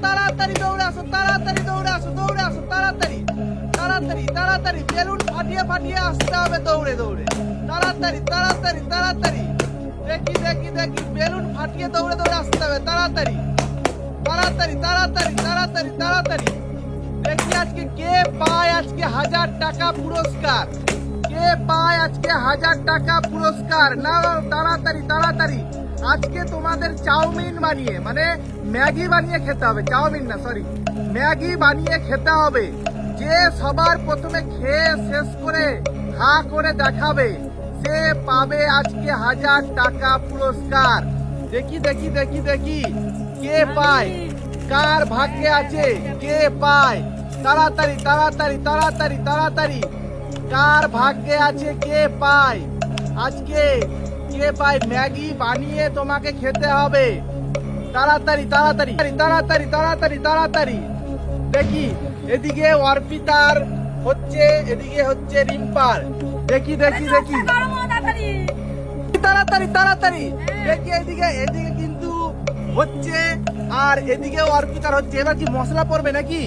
তাড়াতাড়ি দৌড়ে আসো, তাড়াতাড়ি দৌড়ে আসো, দৌড়ে আসো, তাড়াতাড়ি তাড়াতাড়ি তাড়াতাড়ি বেলুন ফাটিয়ে ফাটিয়ে আসতে হবে দৌড়ে দৌড়ে, তাড়াতাড়ি তাড়াতাড়ি তাড়াতাড়ি। দেখি দেখি দেখি বেলুন ফাটিয়ে দৌড়ে দৌড়ে আসতে হবে, তাড়াতাড়ি তাড়াতাড়ি তাড়াতাড়ি তাড়াতাড়ি তাড়াতাড়ি। দেখি আজকে কে পায় আজকে 1000 টাকা পুরস্কার, কে পায় আজকে 1000 টাকা পুরস্কার। না তাড়াতাড়ি তাড়াতাড়ি। আজকে তোমাদের চাউমিন বানিয়ে মানে ম্যাগি বানিয়ে খেতে হবে, চাউমিন না সরি ম্যাগি বানিয়ে খেতে হবে। যে সবার প্রথমে খেয়ে শেষ করে হা করে দেখাবে সে পাবে আজকে 1000 টাকা পুরস্কার। দেখি দেখি দেখি দেখি কে পায়, কার ভাগ্যে আছে কে পায়। তাড়াতাড়ি তাড়াতাড়ি তাড়াতাড়ি তাড়াতাড়ি। কার ভাগ্যে আছে কে পায় আজকে, কে পায় ম্যাগি বানিয়ে তোমাকে খেতে হবে। তাড়াতাড়ি তাড়াতাড়ি তাড়াতাড়ি তাড়াতাড়ি তাড়াতাড়ি। দেখি এদিকে অর্পিতার হচ্ছে, এদিকে হচ্ছে রিম্পার। দেখি দেখি দেখি তাড়াতাড়ি তাড়াতাড়ি দেখি এদিকে, এদিকে কিন্তু হচ্ছে আর এদিকে অর্পিতার হচ্ছে। এবার কি মশলা পড়বে নাকি?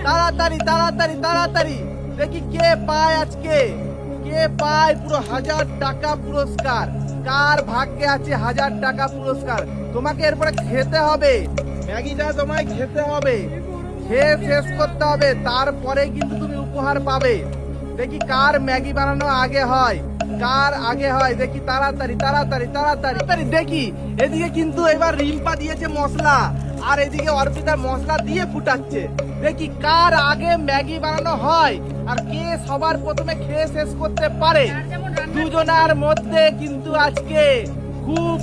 তাড়াতাড়ি তাড়াতাড়ি তাড়াতাড়ি। দেখি কে পায় আজকে, কে পায় পুরো 1000 টাকা পুরস্কার। কার ভাগ্যে আছে 1000 টাকা পুরস্কার। তোমাকে এরপরে খেতে হবে ম্যাগিটা, তোমায় খেতে হবে, খেয়ে শেষ করতে হবে, তারপরে কিন্তু তুমি উপহার পাবে। দেখি কার ম্যাগি বানানো আগে হয়, কার আগে হয়। দেখি তাড়াতাড়ি তাড়াতাড়ি তাড়াতাড়ি। দেখি এদিকে কিন্তু এবার রিম্পা দিয়েছে মশলা আর এদিকে অর্পিতা মশলা দিয়ে ফুটাচ্ছে। দেখি কার আগে ম্যাগি বানানো হয় আর কে সবার প্রথমে খেয়ে শেষ করতে পারে। দুজনার মধ্যে কিন্তু আজকে খুব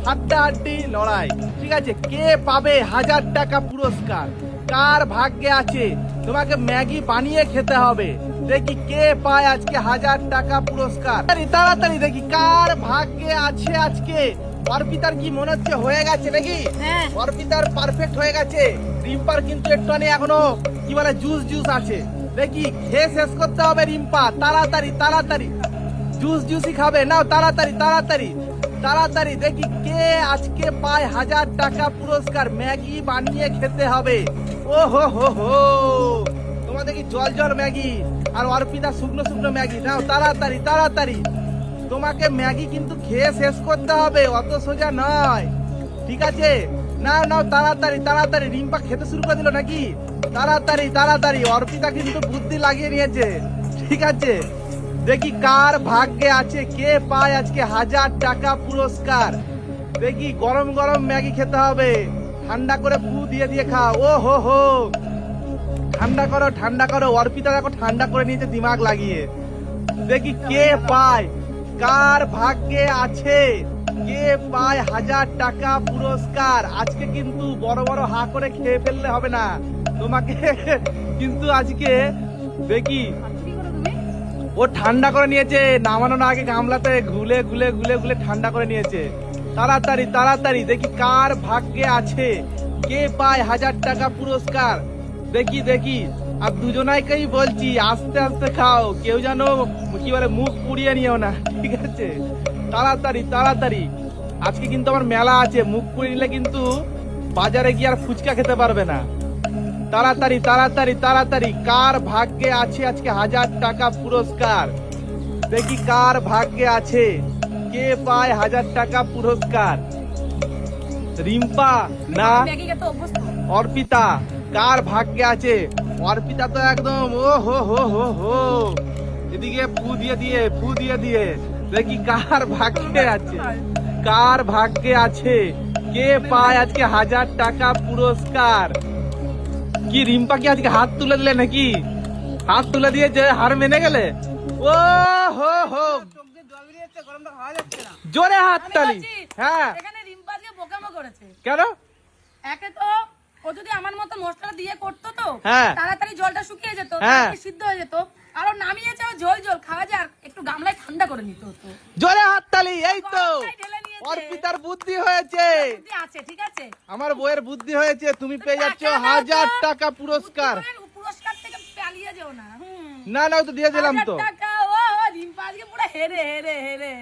হাড্ডাহাড্ডি লড়াই। ঠিক আছে, কে পাবে 1000 টাকা পুরস্কার, কার ভাগ্যে আছে তোমাকে ম্যাগি বানিয়ে খেতে হবে। দেখি কে পায় আজকে 1000 টাকা পুরস্কার। তাড়াতাড়ি দেখি কার ভাগ্যে আছে আজকে। অর্পিতার কি মনে হচ্ছে হয়ে গেছে নাকি? অর্পিতার পারফেক্ট হয়ে গেছে। রিম্পার কিন্তু একটুখানি এখনো কি বলে জুস জুস আছে। দেখি খেয়ে শেষ করতে হবে রিম্পা, তাড়াতাড়ি তাড়াতাড়ি। জুস জুসই খাবে, নাও তাড়াতাড়ি তাড়াতাড়ি তাড়াতাড়ি। দেখি কে আজকে পায় 1000 টাকা পুরস্কার, ম্যাগি বানিয়ে খেতে হবে। ও হো হো হো, তোমাদের কি জল জল ম্যাগি আর অর্পিতা শুকনো শুকনো ম্যাগি। নাও তাড়াতাড়ি তাড়াতাড়ি। তোমাকে ম্যাগি কিন্তু খেয়ে শেষ করতে হবে, অত সোজা নয়। ঠিক আছে, নাও নাও তাড়াতাড়ি তাড়াতাড়ি। রিম্পা খেতে শুরু করে দিল নাকি? তাড়াতাড়ি তাড়াতাড়ি। অর্পিতা কিন্তু বুদ্ধি লাগিয়ে নিয়েছে। ঠিক আছে, দেখি কার ভাগ্যে আছে, কে পায় আজকে 1000 টাকা পুরস্কার। দেখি গরম গরম ম্যাগি খেতে হবে, ঠান্ডা করে ফু দিয়ে দিয়ে খাও। ও হো হো, ঠান্ডা করো ঠান্ডা করো। অর্পিতা দেখো ঠান্ডা করে নিয়েছে দিমাগ লাগিয়ে। দেখি কে পায়, কার ভাগ্যে আছে, কে পায় 1000 টাকা পুরস্কার। আজকে কিন্তু বড় বড় হা করে খেয়ে ফেললে হবে না তোমাকে কিন্তু আজকে। দেখি ও ঠান্ডা করে নিয়েছে, নামানোর আগে গামলাতে ঘুলে ঘুলে ঘুলে ঘুলে ঠান্ডা করে নিয়েছে। তাড়াতাড়ি তাড়াতাড়ি। দেখি কার ভাগ্যে আছে, কে পায় 1000 টাকা পুরস্কার। দেখি দেখি। আর দুজনাইকেই বলছি আস্তে আস্তে খাও, কেউ যেন কি বলে মুখ পুড়িয়ে নিও না। ঠিক আছে, তাড়াতাড়ি তাড়াতাড়ি। আজকে কিন্তু আমার মেলা আছে, মুখ পুড়িয়ে নিলে কিন্তু বাজারে গিয়ে আর ফুচকা খেতে পারবে না। তাড়াতাড়ি তাড়াতাড়ি তাড়াতাড়ি। কার ভাগ্যে আছে আজকে 1000 টাকা পুরস্কার। দেখি কার ভাগ্যে আছে, কে পায় 1000 টাকা পুরস্কার। রিম্পা না অর্পিতা, কার ভাগ্যে আছে? অর্পিতা তো একদম ও হো হো হো হো, এদিকে ফু দিয়ে দিয়ে ফু দিয়ে দিয়ে। দেখি কার ভাগ্যে আছে, কার ভাগ্যে আছে, কে পায় আজকে 1000 টাকা পুরস্কার। কি রিম্পা কি আজকে হাত তুলে দিলে নাকি? হাত তুলে দিয়ে যে হার মেনে গেলে। ও হো হো, জোরে হাত তালি। হ্যাঁ, কেন? একে তো ও যদি আমার মতো মশলা দিয়ে করতো তো হ্যাঁ তাড়াতাড়ি জলটা শুকিয়ে যেত, হ্যাঁ সিদ্ধ হয়ে যেত। আর ও নামিয়েছে ও ঝোল ঝোল খাওয়া যায়, আর একটু গামলায় ঠান্ডা করে নিত হতো। জোরে হাত তালি। এই তো অর্পিতার বুদ্ধি হয়েছে, বুদ্ধি আছে। ঠিক আছে, আমার বইয়ের বুদ্ধি হয়েছে। তুমি পেয়ে যাচ্ছ 1000 টাকা পুরস্কার। পুরস্কার থেকে পালিয়ে যেও না। না না, তো দিয়ে দিলাম তো। 1000 টাকা। ও রিম্পা আজকে পুরো হেরে হেরে হেরে।